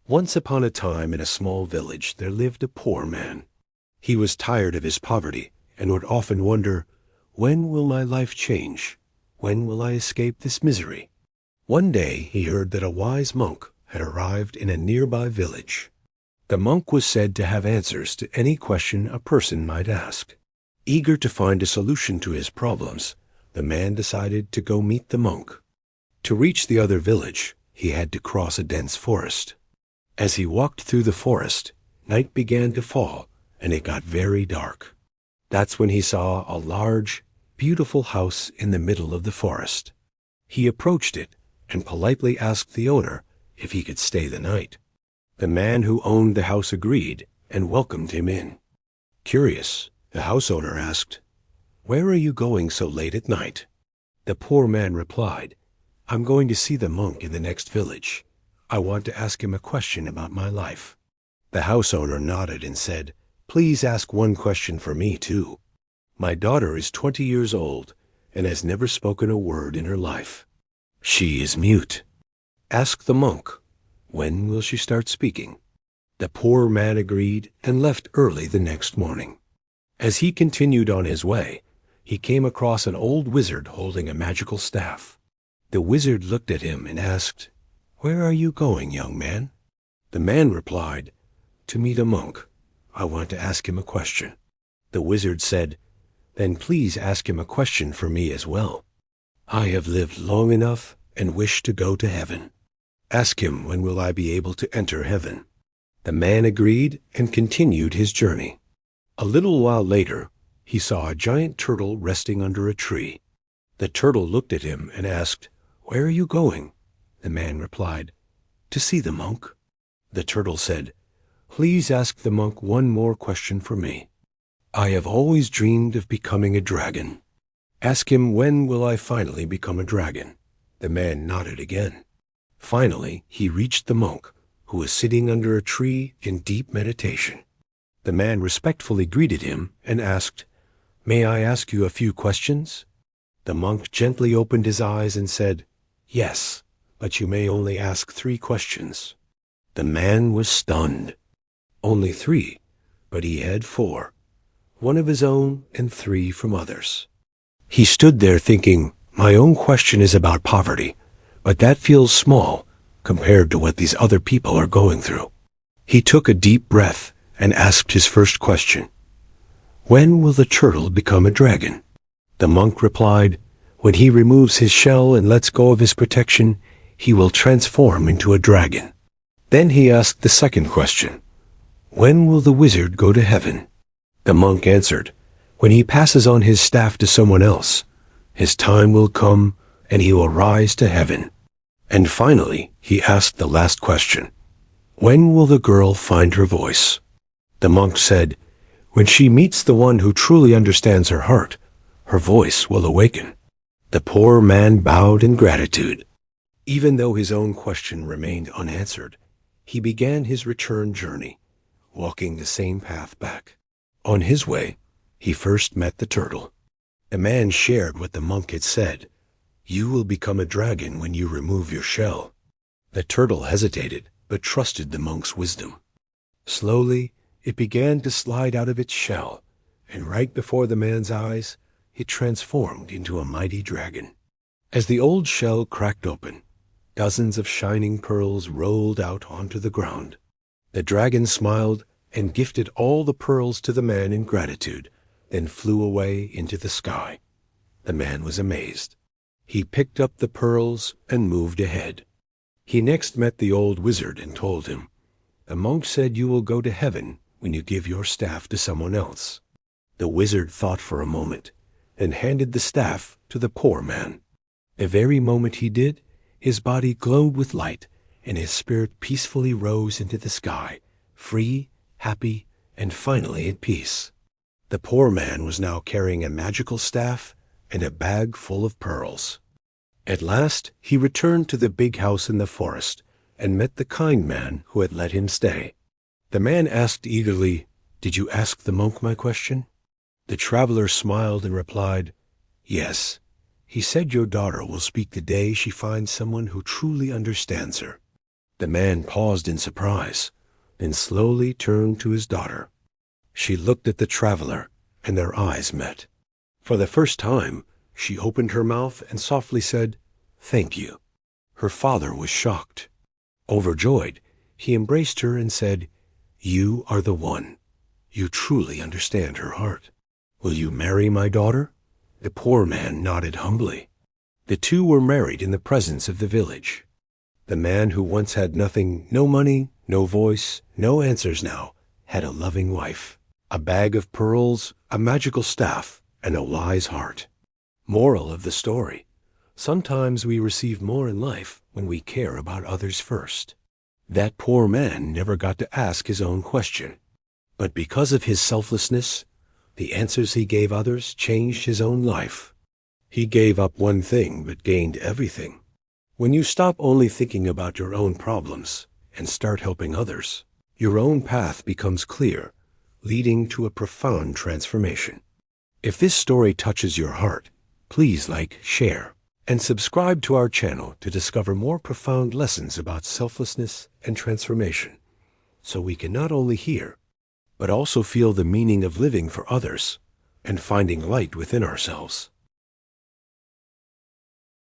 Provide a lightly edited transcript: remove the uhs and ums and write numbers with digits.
Once upon a time in a small village there lived a poor man. He was tired of his poverty and would often wonder, "When will my life change? When will I escape this misery?" One day he heard that a wise monk had arrived in a nearby village. The monk was said to have answers to any question a person might ask. Eager to find a solution to his problems, the man decided to go meet the monk. To reach the other village, he had to cross a dense forest. As he walked through the forest, night began to fall, and it got very dark. That's when he saw a large, beautiful house in the middle of the forest. He approached it and politely asked the owner if he could stay the night. The man who owned the house agreed and welcomed him in. Curious, the house owner asked, "Where are you going so late at night?" The poor man replied, "I'm going to see the monk in the next village. I want to ask him a question about my life." The house owner nodded and said, "Please ask one question for me too. My daughter is 20 years old and has never spoken a word in her life. She is mute. Ask the monk, when will she start speaking?" The poor man agreed and left early the next morning. As he continued on his way, he came across an old wizard holding a magical staff. The wizard looked at him and asked, "Where are you going, young man?" The man replied, "To meet a monk. I want to ask him a question." The wizard said, "Then please ask him a question for me as well. I have lived long enough and wish to go to heaven. Ask him when will I be able to enter heaven." The man agreed and continued his journey. A little while later, he saw a giant turtle resting under a tree. The turtle looked at him and asked, "Where are you going?" The man replied, "To see the monk." The turtle said, "Please ask the monk one more question for me. I have always dreamed of becoming a dragon. Ask him when will I finally become a dragon." The man nodded again. Finally, he reached the monk, who was sitting under a tree in deep meditation. The man respectfully greeted him and asked, "May I ask you a few questions?" The monk gently opened his eyes and said, "Yes, but you may only ask 3 questions." The man was stunned. Only 3, but he had 4. 1 of his own and 3 from others. He stood there thinking, "My own question is about poverty, but that feels small compared to what these other people are going through." He took a deep breath and asked his first question, "When will the turtle become a dragon?" The monk replied, "When he removes his shell and lets go of his protection, he will transform into a dragon." Then he asked the second question, "When will the wizard go to heaven?" The monk answered, "When he passes on his staff to someone else, his time will come and he will rise to heaven." And finally, he asked the last question, "When will the girl find her voice?" The monk said, "When she meets the one who truly understands her heart, her voice will awaken." The poor man bowed in gratitude. Even though his own question remained unanswered, he began his return journey, walking the same path back. On his way, he first met the turtle. The man shared what the monk had said, "You will become a dragon when you remove your shell." The turtle hesitated, but trusted the monk's wisdom. Slowly, it began to slide out of its shell, and right before the man's eyes, it transformed into a mighty dragon. As the old shell cracked open, dozens of shining pearls rolled out onto the ground. The dragon smiled and gifted all the pearls to the man in gratitude, then flew away into the sky. The man was amazed. He picked up the pearls and moved ahead. He next met the old wizard and told him, "The monk said you will go to heaven when you give your staff to someone else." The wizard thought for a moment and handed the staff to the poor man. The very moment he did, his body glowed with light, and his spirit peacefully rose into the sky, free, happy, and finally at peace. The poor man was now carrying a magical staff and a bag full of pearls. At last, he returned to the big house in the forest and met the kind man who had let him stay. The man asked eagerly, "Did you ask the monk my question?" The traveler smiled and replied, "Yes. He said your daughter will speak the day she finds someone who truly understands her." The man paused in surprise, then slowly turned to his daughter. She looked at the traveler, and their eyes met. For the first time, she opened her mouth and softly said, "Thank you." Her father was shocked. Overjoyed, he embraced her and said, "You are the one. You truly understand her heart. Will you marry my daughter?" The poor man nodded humbly. The two were married in the presence of the village. The man who once had nothing, no money, no voice, no answers now, had a loving wife, a bag of pearls, a magical staff, and a wise heart. Moral of the story: sometimes we receive more in life when we care about others first. That poor man never got to ask his own question. But because of his selflessness, the answers he gave others changed his own life. He gave up one thing but gained everything. When you stop only thinking about your own problems and start helping others, your own path becomes clear, leading to a profound transformation. If this story touches your heart, please like, share, and subscribe to our channel to discover more profound lessons about selflessness and transformation, so we can not only hear, but also feel the meaning of living for others and finding light within ourselves.